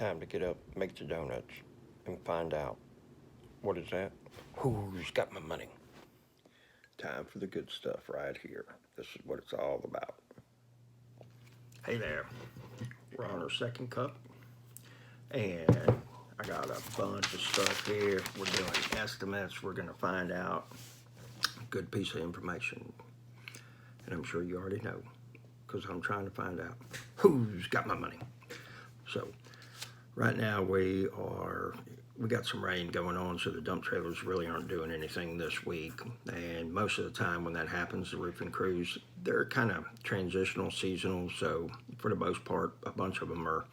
Time to get up, make the donuts, and find out, what is that? Who's got my money? Time for the good stuff right here. This is what it's all about. Hey there, we're on our second cup, and I got a bunch of stuff here. We're doing estimates. We're gonna find out a good piece of information, and I'm sure you already know, because I'm trying to find out who's got my money. So right now we got some rain going on, so the dump trailers really aren't doing anything this week. And most of the time when that happens, the roofing crews, they're kind of transitional, seasonal. So for the most part, a bunch of them are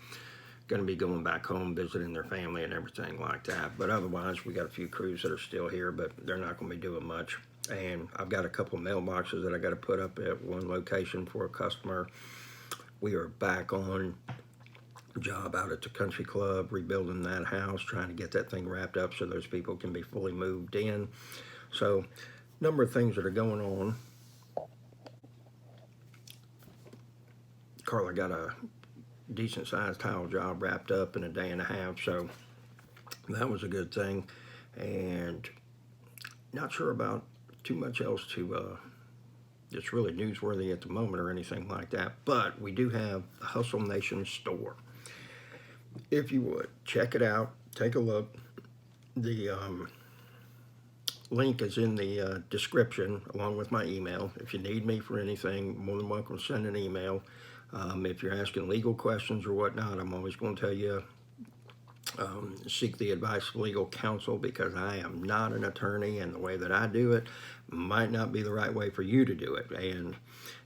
going to be going back home, visiting their family and everything like that. But otherwise, we got a few crews that are still here, but they're not going to be doing much. And I've got a couple mailboxes that I got to put up at one location for a customer. We are back on job out at the country club, rebuilding that house, trying to get that thing wrapped up so those people can be fully moved in. So, number of things that are going on. Carla got a decent sized tile job wrapped up in a day and a half, so that was a good thing. And not sure about too much else to that's really newsworthy at the moment or anything like that, but we do have the Hustle Nation store. If you would, check it out, take a look. The link is in the description along with my email. If you need me for anything, more than welcome to send an email. If you're asking legal questions or whatnot, I'm always going to tell you, seek the advice of legal counsel, because I am not an attorney, and the way that I do it might not be the right way for you to do it. And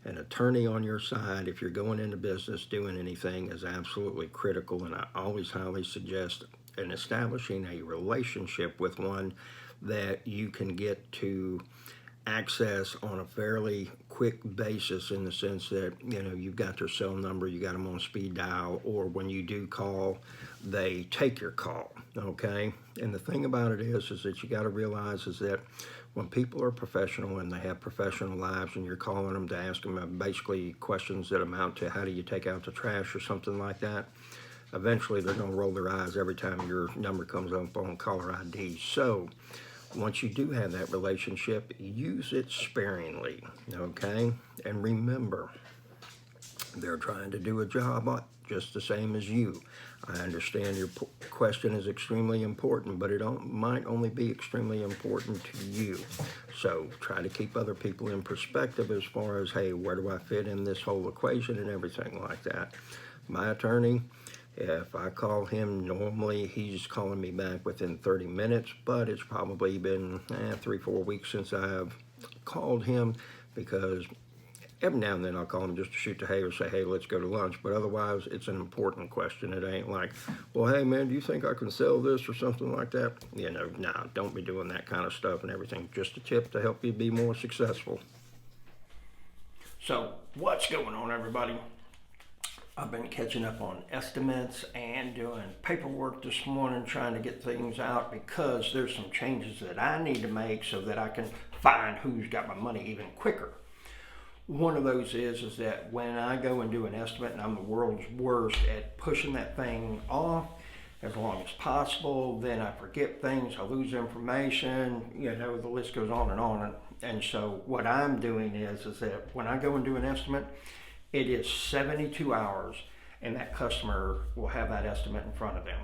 an attorney on your side, if you're going into business, doing anything, is absolutely critical. And I always highly suggest in establishing a relationship with one that you can get to access on a fairly quick basis, in the sense that, you know, you've got their cell number, you got them on speed dial, or when you do call, they take your call, okay? And the thing about it is that you got to realize is that when people are professional and they have professional lives, and you're calling them to ask them basically questions that amount to how do you take out the trash or something like that, eventually they're going to roll their eyes every time your number comes up on caller ID. So once you do have that relationship, use it sparingly, okay? And remember, they're trying to do a job just the same as you. I understand your question is extremely important, but it might only be extremely important to you. So try to keep other people in perspective as far as, hey, where do I fit in this whole equation and everything like that. My attorney, if I call him, normally he's calling me back within 30 minutes, but it's probably been 3-4 weeks since I've called him, because every now and then I'll call him just to shoot the hay or say, hey, let's go to lunch. But otherwise, it's an important question. It ain't like, well, hey, man, do you think I can sell this or something like that? You know, nah, don't be doing that kind of stuff and everything. Just a tip to help you be more successful. So, what's going on, everybody? I've been catching up on estimates and doing paperwork this morning, trying to get things out, because there's some changes that I need to make so that I can find who's got my money even quicker. One of those is that when I go and do an estimate, and I'm the world's worst at pushing that thing off as long as possible, then I forget things, I lose information, you know, the list goes on and on. And so what I'm doing is that when I go and do an estimate, it is 72 hours, and that customer will have that estimate in front of them.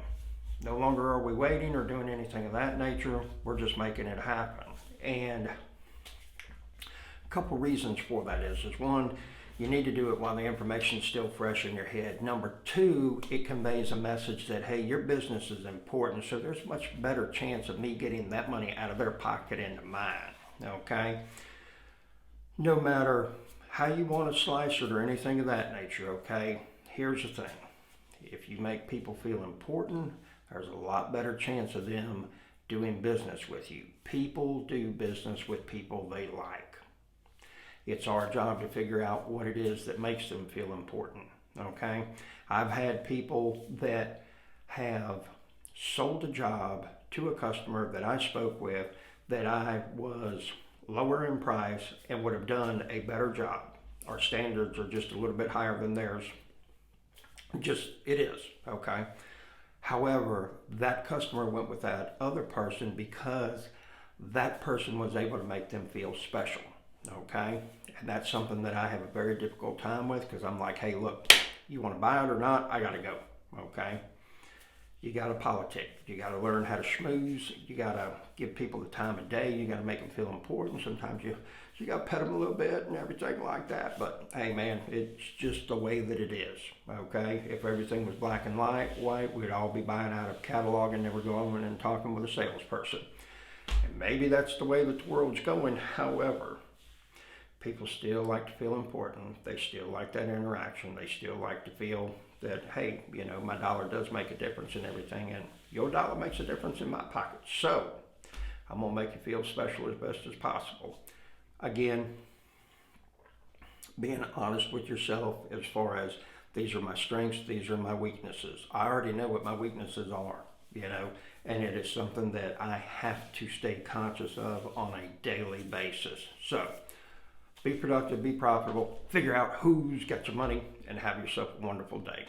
No longer are we waiting or doing anything of that nature, we're just making it happen. And a couple reasons for that is one, you need to do it while the information is still fresh in your head. Number two, it conveys a message that, hey, your business is important, so there's much better chance of me getting that money out of their pocket into mine, okay? No matter how you want to slice it or anything of that nature, okay? Here's the thing. If you make people feel important, there's a lot better chance of them doing business with you. People do business with people they like. It's our job to figure out what it is that makes them feel important, okay? I've had people that have sold a job to a customer that I spoke with that I was lower in price and would have done a better job. Our standards are just a little bit higher than theirs. It is, okay? However, that customer went with that other person because that person was able to make them feel special. Okay? And that's something that I have a very difficult time with, because I'm like, hey, look, you want to buy it or not? I got to go. Okay? You got to politic. You got to learn how to schmooze. You got to give people the time of day. You got to make them feel important. Sometimes you got to pet them a little bit and everything like that. But hey, man, it's just the way that it is. Okay, if everything was black and white, we'd all be buying out of catalog and never going and talking with a salesperson. And maybe that's the way that the world's going. However, people still like to feel important. They still like that interaction. They still like to feel that, hey, you know, my dollar does make a difference in everything, and your dollar makes a difference in my pocket. So I'm going to make you feel special as best as possible. Again, being honest with yourself as far as, these are my strengths, these are my weaknesses. I already know what my weaknesses are, you know, and it is something that I have to stay conscious of on a daily basis. So be productive, be profitable, figure out who's got your money, and have yourself a wonderful day.